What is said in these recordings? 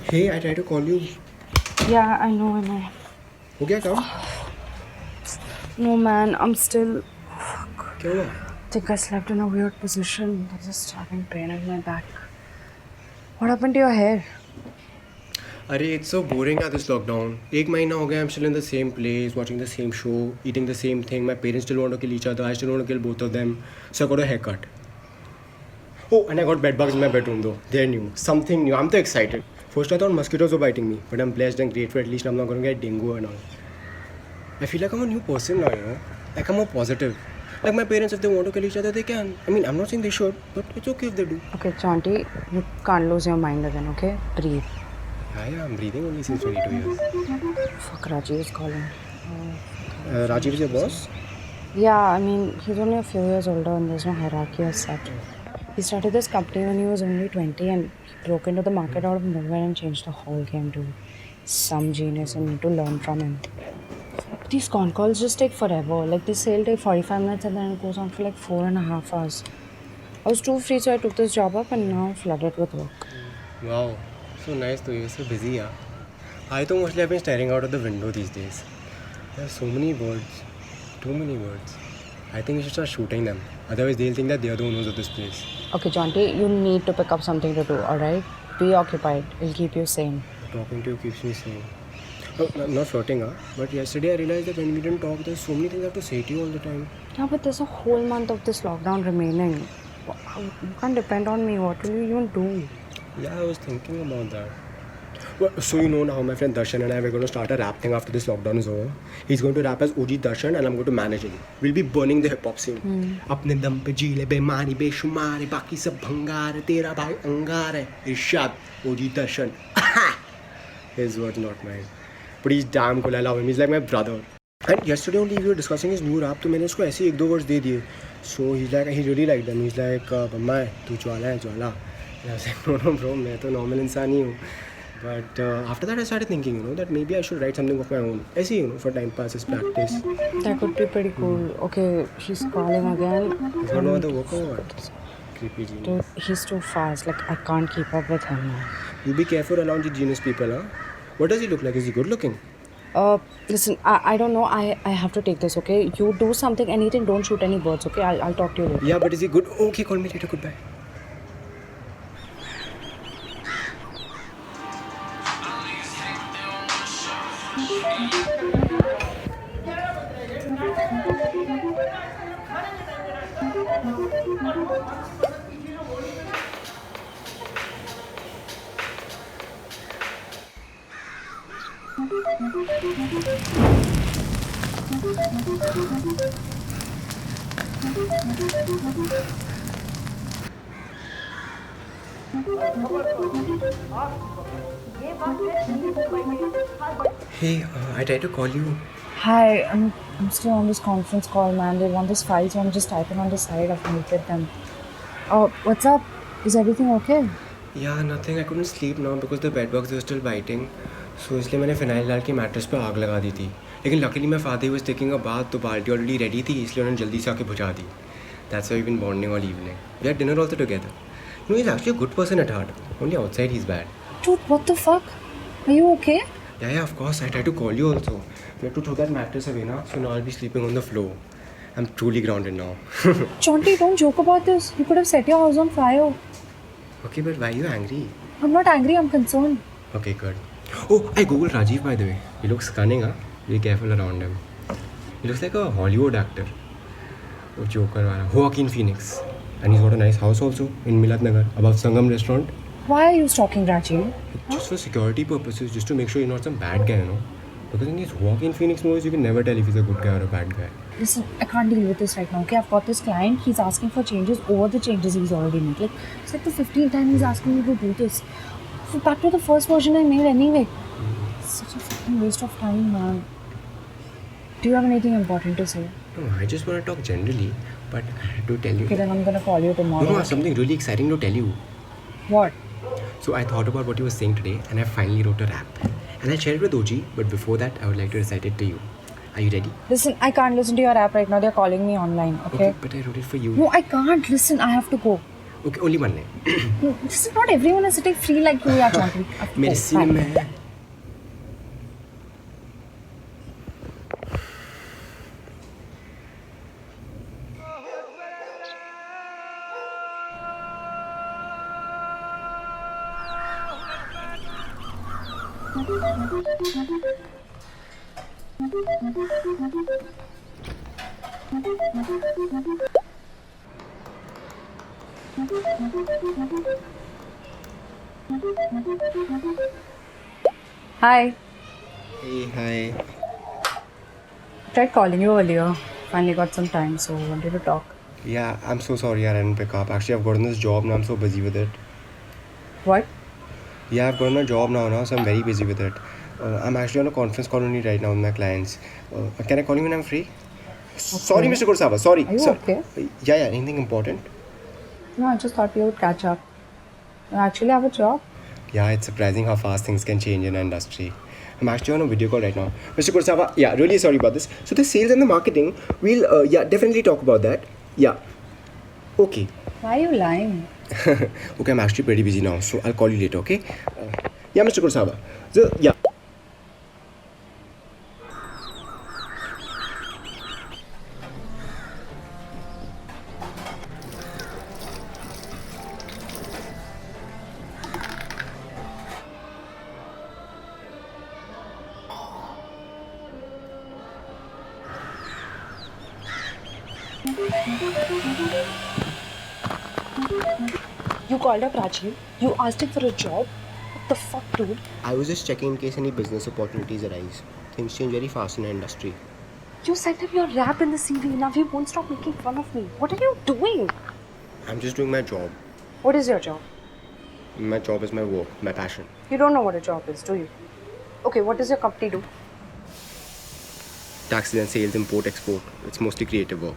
Hey, I tried to call you. Yeah, I know. हो गया काम? No, man, I'm still. क्या हुआ? Think I slept in a weird position. I'm just having pain in my back. What happened to your hair? अरे it's so boring at this lockdown. एक महीना हो गया. I'm still in the same place, watching the same show, eating the same thing. My parents still want to kill each other. I still want to kill both of them. So I got a haircut. Oh, and I got bed bugs in my bedroom though. They're new. Something new. I'm so excited. First I thought mosquitoes were biting me, but I'm blessed and grateful. At least I'm not going to get dengue and all. I feel like I'm a new person now, you know. Like I'm more positive. Like my parents, if they want to kill each other, they can. I mean, I'm not saying they should, but it's okay if they do. Okay, Chanti, you can't lose your mind again, okay? Breathe. Yeah, I'm breathing only since 22 years. Fuck, Rajiv is calling. Rajiv is your boss? Yeah, I mean, he's only a few years older and there's no hierarchy as such. He started this company when he was only 20 and he broke into the market out of nowhere and changed the whole game, dude. Some genius and need to learn from him. These con calls just take forever. Like, this sale take 45 minutes and then it goes on for like 4.5 hours. I was too free, so I took this job up and now I'm flooded with work. Wow, so nice to you. So busy, yeah. I think mostly I've been staring out of the window these days. There are so many birds. Too many birds. I think we should start shooting them. Otherwise, they'll think that they're the owners of this place. Okay, Jonty, you need to pick up something to do, alright? Be occupied. It'll keep you sane. Talking to you keeps me sane. Oh, I'm not flirting, huh? But yesterday I realized that when we didn't talk, there's so many things I have to say to you all the time. Yeah, but there's a whole month of this lockdown remaining. You can't depend on me. What will you even do? Yeah, I was thinking about that. Well, so you know now my friend Darshan and I were going to start a rap thing after this lockdown is over. He's going to rap as OG Darshan and I'm going to manage him. We'll be burning the hip hop scene. अपने दम पे जी ले बेमानी बेशुमार है बाकी सब भंगार है तेरा भाई अंगार है इरशाद OG Darshan. His words, not mine. But he's damn cool. I love him. He's like my brother. And yesterday only we were discussing his new rap. तो मैंने उसको ऐसे एक दो वर्ड्स दे दिए. So he's like, he really liked them. He's like, Bamma तू ज्वाला है ज्वाला. And I was like, no bro, मैं तो normal इंसान ही हूँ. But after that I started thinking, you know, that maybe I should write something of my own. ऐसे ही, you know, for time pass, as practice. That could be pretty cool. Okay, she's calling again. Is there no other work or what? Creepy genius. Dude, he's too fast. Like, I can't keep up with him now. You be careful around the genius people, huh? What does he look like? Is he good looking? Listen, I don't know. I have to take this, okay? You do something, anything, don't shoot any birds, okay? I'll talk to you later. Yeah, but is he good? Okay, call me later. Goodbye. Hey, I tried to call you. Hi, I'm still on this conference call, man. They want this file, so I'm just typing on the side. I've muted them. Oh, what's up? Is everything okay? Yeah, nothing. I couldn't sleep now because the bedbugs were still biting. So इसलिए मैंने phenyl डाल के mattress पे आग लगा दी थी. लेकिन luckily my father was taking a bath तो बाल्टी already ready थी इसलिए उन्होंने जल्दी से आके बुझा दी. That's why we've been bonding all evening. We had dinner also together. You know, he's actually a good person at heart. Only outside he's bad. Dude, what the fuck? Are you okay? Yeah, of course. I tried to call you also. We had to throw that mattress away now, so now I'll be sleeping on the floor. I'm truly grounded now. Chonti, don't joke about this. You could have set your house on fire. Okay, but why are you angry? I'm not angry, I'm concerned. Okay, good. Oh, I googled Rajiv by the way. He looks cunning, huh? Be careful around him. He looks like a Hollywood actor. Oh, Joker wala. Joaquin Phoenix. And he's got a nice house also in Milat Nagar above Sangam restaurant. Why are you stalking Rajiv? Just for security purposes, just to make sure you're not some bad guy, you know? Because in these Joaquin Phoenix movies, you can never tell if he's a good guy or a bad guy. Listen, I can't deal with this right now, okay? I've got this client, he's asking for changes over the changes he's already made. Like, it's like the 15th time he's asking me to do this. So back to the first version I made anyway. Such a fucking waste of time, man. Do you have anything important to say? No, I just want to talk generally, but I had to tell you. Okay, then I'm gonna call you tomorrow. No, I have something really exciting to tell you. What? So I thought about what you were saying today and I finally wrote a rap. And I shared it with OG, but before that, I would like to recite it to you. Are you ready? Listen, I can't listen to your rap right now. They're calling me online, okay? But I wrote it for you. No, I can't. Listen, I have to go. Okay, only one line. No, this is not everyone is sitting free like you, yeah, Chonti. I have to मेरे go. सीने Bye. में है. Hi. Hey, hi. Tried calling you earlier. Finally got some time, so wanted to talk. Yeah, I'm so sorry I didn't pick up. Actually, I've gotten this job now. I'm so busy with it. What? Yeah, I've gotten a job now, so I'm very busy with it. I'm actually on a conference call only right now with my clients. Can I call you when I'm free? Sorry, Mr. Kursava. Sorry. Are you Sir. okay? Yeah, anything important? No, I just thought we would catch up. You actually have a job? Yeah, it's surprising how fast things can change in our industry. I'm actually on a video call right now. Mr. Kursava, yeah, really sorry about this. So the sales and the marketing, we'll, definitely talk about that. Yeah. Okay. Why are you lying? Okay, I'm actually pretty busy now, so I'll call you later, okay? Yeah, Mr. Kursava. So, yeah. You called up Rajiv. You asked him for a job. What the fuck, dude? I was just checking in case any business opportunities arise. Things change very fast in our industry. You sent him your rap in the CV. Now he won't stop making fun of me. What are you doing? I'm just doing my job. What is your job? My job is my work, my passion. You don't know what a job is, do you? Okay, what does your company do? Taxes and sales, import, export. It's mostly creative work.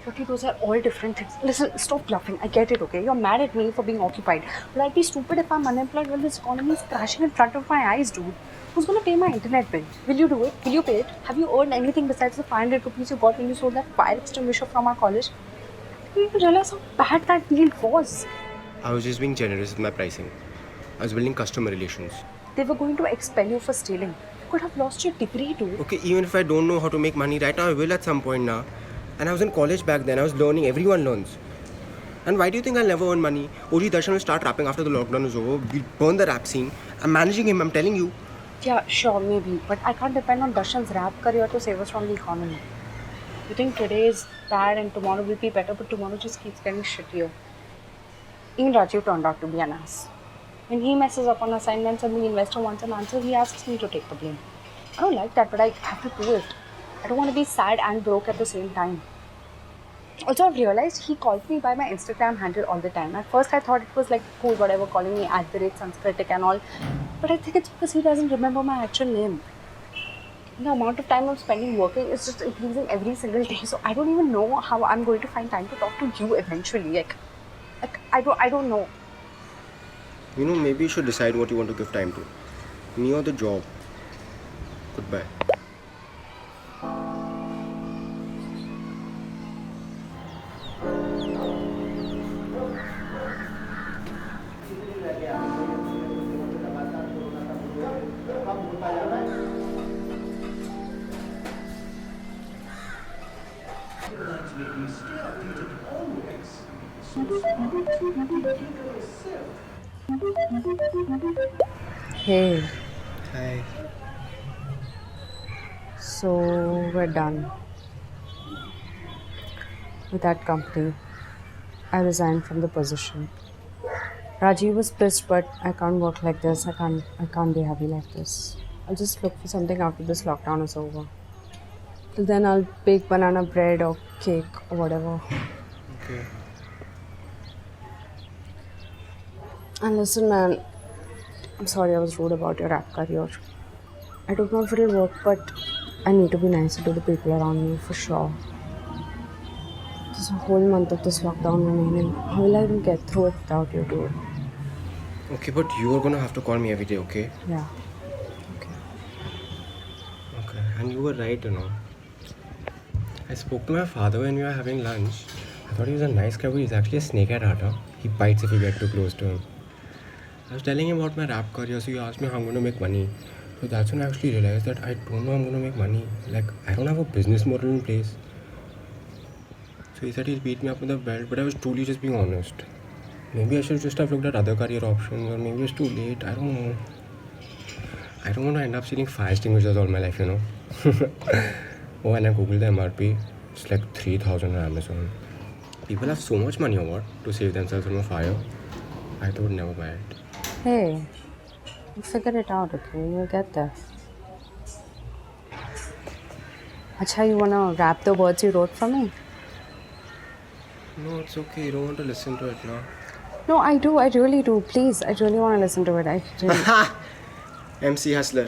Shruti, those are all different things. Listen, stop bluffing. I get it, okay? You're mad at me for being occupied. But I'd be stupid if I'm unemployed when this economy is crashing in front of my eyes, dude. Who's gonna pay my internet bill? Will you do it? Will you pay it? Have you earned anything besides the 500 rupees you got when you sold that fire extinguisher from our college? You didn't realize how bad that deal was. I was just being generous with my pricing. I was building customer relations. They were going to expel you for stealing. You could have lost your degree, dude. Okay, even if I don't know how to make money right now, I will at some point now. And I was in college back then. I was learning. Everyone learns. And why do you think I'll never earn money? OG Darshan will start rapping after the lockdown is over. We'll burn the rap scene. I'm managing him, I'm telling you. Yeah, sure, maybe. But I can't depend on Darshan's rap career to save us from the economy. You think today is bad and tomorrow will be better, but tomorrow just keeps getting shittier. Even Rajiv turned out to be an ass. When he messes up on assignments and the investor wants an answer, he asks me to take the blame. I don't like that, but I have to do it. I don't want to be sad and broke at the same time. Also, I've realized he calls me by my Instagram handle all the time. At first, I thought it was like cool, whatever, calling me @Sanskritic and all. But I think it's because he doesn't remember my actual name. The amount of time I'm spending working is just increasing every single day. So I don't even know how I'm going to find time to talk to you eventually. Like I don't know. You know, maybe you should decide what you want to give time to. Me or the job. Goodbye. Hey, Hi. so we're done with that company. I resigned from the position. Rajiv was pissed, but I can't work like this. I can't be happy like this. I'll just look for something after this lockdown is over. Till then, I'll bake banana bread or cake or whatever. Okay. And listen, man, I'm sorry I was rude about your rap career. I don't know if it'll work, but I need to be nicer to the people around me for sure. There's a whole month of this lockdown remaining. How will I even get through it without you, dude? Okay, but you are gonna have to call me every day, okay? Yeah. Okay. Okay. And you were right, you know. I spoke to my father when we were having lunch. I thought he was a nice guy, but he's actually a snake at heart. Huh? He bites if you get too close to him. I was telling him about my rap career, so he asked me how I'm going to make money. So that's when I actually realized that I don't know how I'm going to make money. Like, I don't have a business model in place. So he said he'll beat me up with a belt, but I was truly just being honest. Maybe I should just have looked at other career options, or maybe it's too late. I don't know. I don't want to end up selling fire extinguishers all my life, you know. Oh, and I googled the MRP. It's like 3,000 on Amazon. People have so much money or what to save themselves from a fire. I thought never buy it. Hey, you figure it out, okay? You'll get there. Acha, you wanna rap the words you wrote for me? No, it's okay. You don't want to listen to it now. No, I do. I really do. Please, I really want to listen to it. I really... MC Hustler.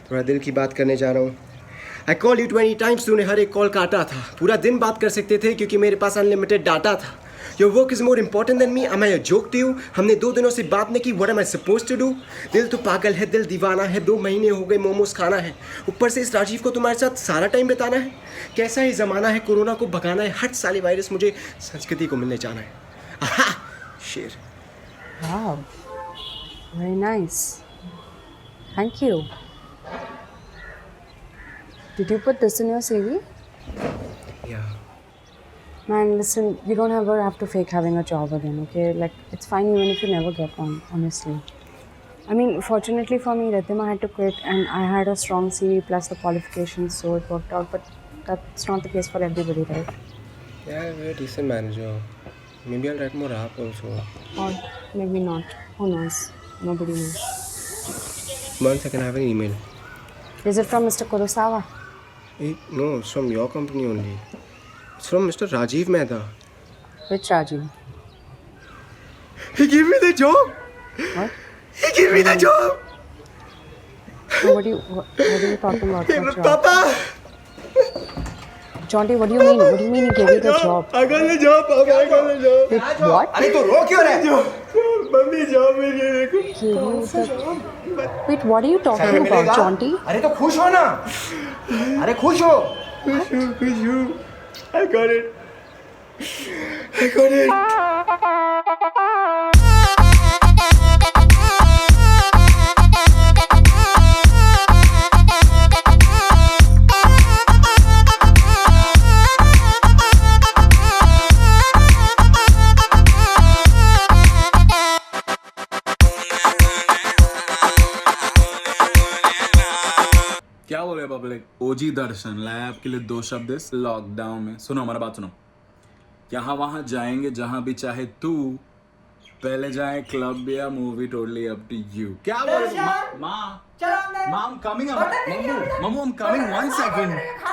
थोड़ा दिल की बात करने जा रहा हूँ. I call you 20 times. तूने हर एक कॉल काटा था. पूरा दिन बात कर सकते थे क्योंकि मेरे पास अनलिमिटेड डाटा था. Your work is more important than me. Am I a joke to you? हमने 2 दिनों से बात नहीं की. What am I supposed to do? दिल तो पागल है, दिल दीवाना है. 2 महीने हो गए मोमोज खाना है. ऊपर से इस राजीव को तुम्हारे साथ सारा टाइम बिताना है. कैसा ही ज़माना है, कोरोना को भगाना है. हट साले वायरस, मुझे संस्कृति को मिलने जाना है. आहा, शेर. Wow. Very nice. Thank you. Did you put this in your CV? Yeah. Man, listen, you don't ever have to fake having a job again, okay? Like, it's fine even if you never get one, honestly. I mean, fortunately for me, Riddhima had to quit and I had a strong CV plus the qualifications, so it worked out. But that's not the case for everybody, right? Yeah, you're a decent manager. Maybe I'll write more rap also. Or maybe not. Who knows? Nobody knows. 1 second, I have an email. Is it from Mr. Kurosawa? No, it's from your company only. It's from Mr. Rajiv Mehta. Which Rajiv? He gave me the job. What? He gave me the job. So what are you talking about? What job? Papa. Jaunty, what do you mean? What do you mean he gave you the job? I got the job. Papa, I got the job. Wait, what? अरे तो रो क्यों रहे? Mummy job मिल गई मेरे को. Gave you the... Wait, what are you talking about, Jaunty? अरे तो खुश हो ना. अरे खुश हो. खुश हूँ. I got it. I got it. क्या बोले पब्लिक? ओजी दर्शन लाया आपके लिए 2 शब्द इस लॉकडाउन में. सुनो हमारा बात सुनो. यहाँ वहाँ जाएंगे जहाँ भी चाहे तू. पहले जाए क्लब या movie, totally up to you. क्या बोले? माँ, माँ, I'm coming. Mamu, I'm coming. 1 second.